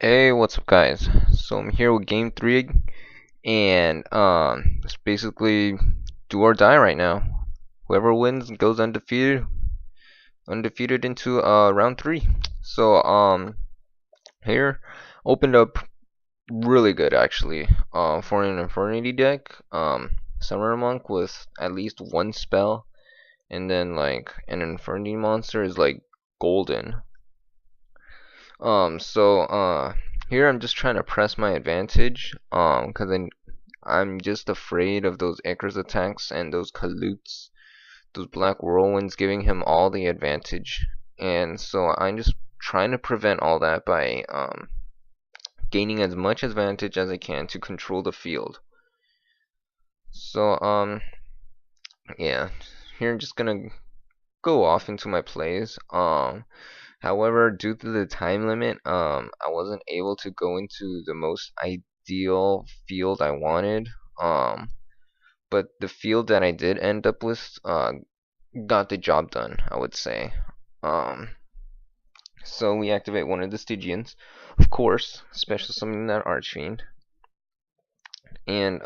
Hey, what's up guys? So I'm here with game 3 and it's basically do or die right now. Whoever wins goes undefeated into round 3. So here opened up really good actually. For an Infernity deck, Summoner Monk with at least one spell and then like an Infernity monster is like golden. Here I'm just trying to press my advantage, 'cause I'm just afraid of those Icarus attacks and those Kalutes, those Black Whirlwinds giving him all the advantage. And so I'm just trying to prevent all that by gaining as much advantage as I can to control the field. So yeah, here I'm just gonna go off into my plays. However, due to the time limit, I wasn't able to go into the most ideal field I wanted. But the field that I did end up with, got the job done, I would say. Um, so we activate one of the Stygians, of course, special summon that Archfiend, and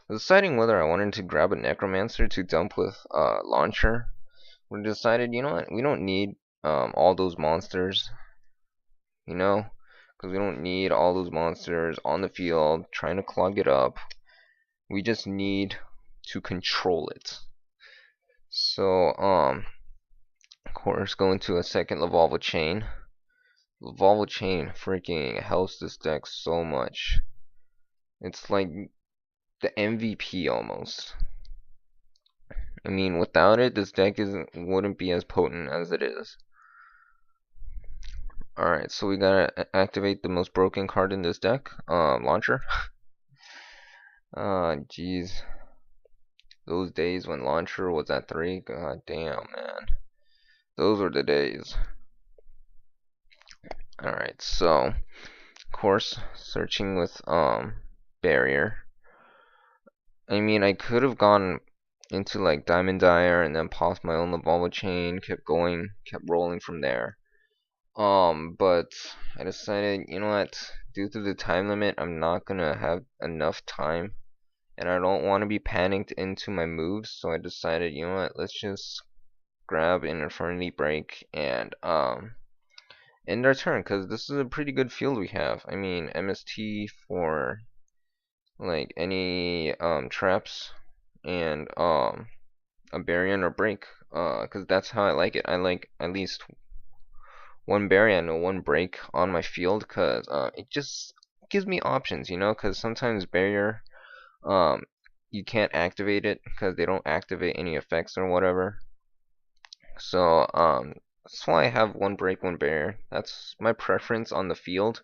deciding whether I wanted to grab a Necromancer to dump with Launcher. We decided, you know what, we don't need all those monsters, you know, because we don't need all those monsters on the field trying to clog it up. We just need to control it. So, of course, go into a second Lavalva Chain. Lavalva Chain freaking helps this deck so much. It's like the MVP almost. I mean, without it, this deck wouldn't be as potent as it is. Alright, so we gotta activate the most broken card in this deck, Launcher. Jeez. Those days when Launcher was at 3, god damn, man. Those were the days. Alright, so, of course, searching with, Barrier. I mean, I could have gone into, like, Diamond Dyer and then popped my own Lavalva Chain, kept going, kept rolling from there. But I decided, you know what, due to the time limit, I'm not gonna have enough time, and I don't want to be panicked into my moves, so I decided, you know what, let's just grab an Infernity Break and, end our turn, because this is a pretty good field we have. I mean, MST for, like, any, traps, and, a Barrier or Break, because that's how I like it. I like at least one Barrier and one Break on my field, because, it just gives me options, you know, because sometimes Barrier, um, you can't activate it, because they don't activate any effects or whatever. So, that's why I have one Break, one Barrier. That's my preference on the field.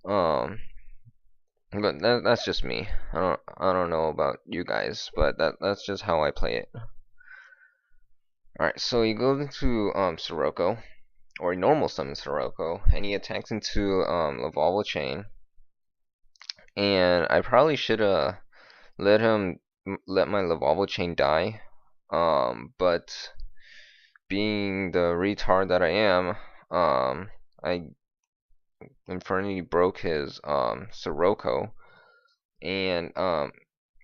Um, but that's just me. I don't know about you guys, but that's just how I play it. Alright, so he goes into Sirocco, or he normal summons Sirocco, and he attacks into Lavalva Chain. And I probably should have let my Lavalva Chain die. But being the retard that I am, I Infernity broke his Sirocco, and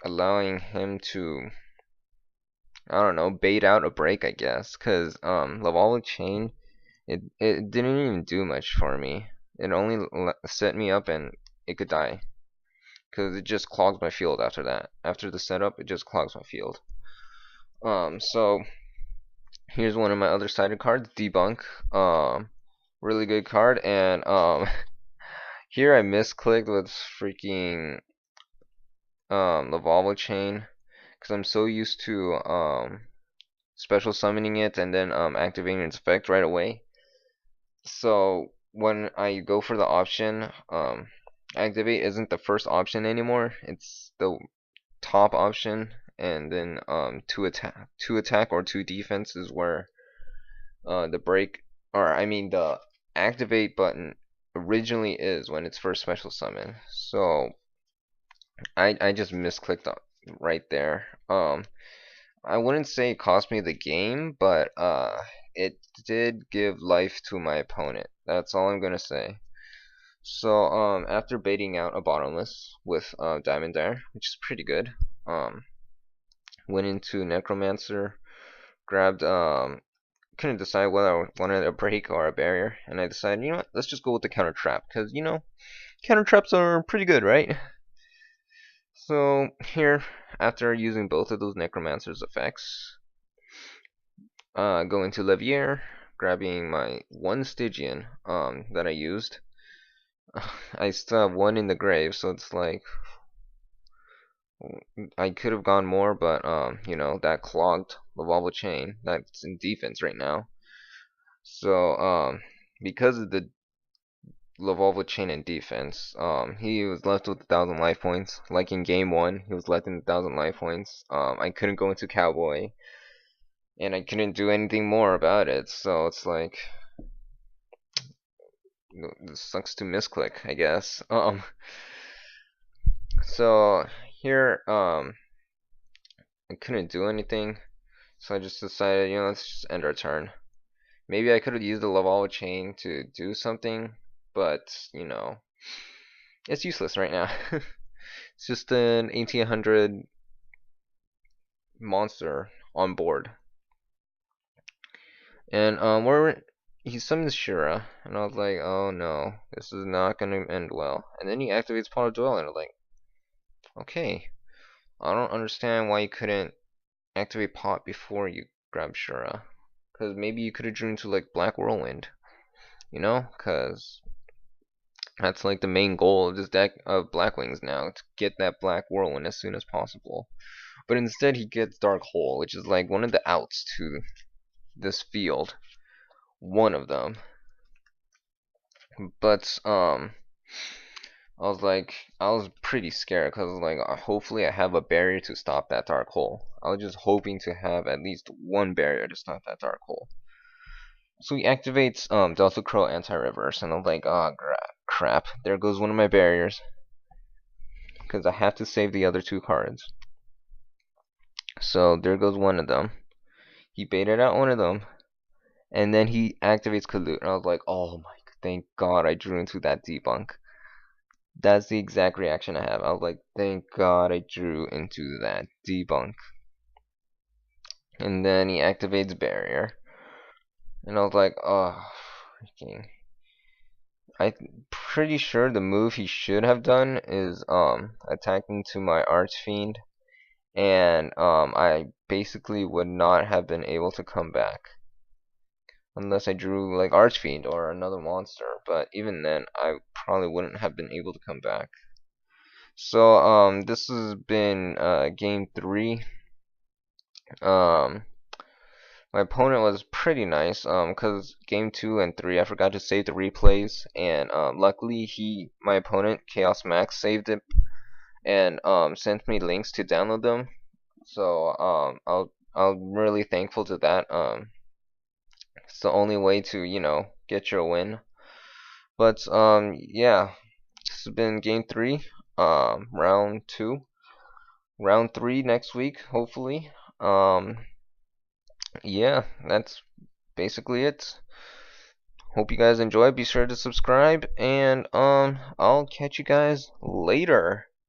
allowing him to, I don't know, bait out a break, I guess, because Lavalva Chain, it didn't even do much for me. It only set me up and it could die, because it just clogs my field after that. After the setup, it just clogs my field. So here's one of my other sided cards, Debunk. Really good card, and here I misclicked with freaking Lavalva Chain, because I'm so used to special summoning it and then activating its effect right away. So when I go for the option, activate isn't the first option anymore. It's the top option, and then two attack or two defense is where the break, or I mean the activate button originally is when it's first special summon. So I just misclicked right there. I wouldn't say it cost me the game, but it did give life to my opponent. That's all I'm gonna say. So after baiting out a bottomless with Diamond Dare, which is pretty good, went into Necromancer, grabbed couldn't decide whether I wanted a break or a barrier, and I decided, you know what, let's just go with the counter trap, because counter traps are pretty good, right? So here, after using both of those Necromancer's effects, go into Levier, grabbing my one Stygian that I used. I still have one in the grave, so it's like I could have gone more, but that clogged Lavalva chain that's in defense right now. So because of the Lavalva chain in defense, he was left with 1,000 life points. Like in game one, he was left in 1,000 life points. I couldn't go into Cowboy, and I couldn't do anything more about it. So it's like, this sucks to misclick, I guess. So here, I couldn't do anything, so I just decided, let's just end our turn. Maybe I could have used the Lavalva chain to do something, but it's useless right now. It's just an 1800 monster on board, and he summons Shira, and I was like, oh no, this is not gonna end well. And then he activates Pot of Dwell, and I was like, okay, I don't understand why you couldn't activate Pot before you grab Shura. Because maybe you could have drew into like Black Whirlwind, because that's like the main goal of this deck of Blackwings now, to get that Black Whirlwind as soon as possible. But instead he gets Dark Hole, which is like one of the outs to this field. One of them. But I was pretty scared because I was like, hopefully I have a barrier to stop that Dark Hole. I was just hoping to have at least one barrier to stop that Dark Hole. So he activates Delta Crow anti-reverse, and I'm like, oh crap, there goes one of my barriers, because I have to save the other two cards. So there goes one of them. He baited out one of them, and then he activates Kalut, and I was like, oh my, thank God I drew into that debunk. That's the exact reaction I have. I was like, thank God I drew into that debunk. And then he activates barrier, and I was like, oh, freaking. I'm pretty sure the move he should have done is attacking to my Archfiend, and I basically would not have been able to come back unless I drew like Archfiend or another monster, but even then I probably wouldn't have been able to come back. So this has been game 3. My opponent was pretty nice, because game 2 and 3 I forgot to save the replays, and luckily my opponent Chaos Max saved it and sent me links to download them. So I'm really thankful to that. It's the only way to get your win. But yeah, this has been game 3, round 2, round 3 next week hopefully. Yeah, that's basically it. Hope you guys enjoy. Be sure to subscribe, and I'll catch you guys later.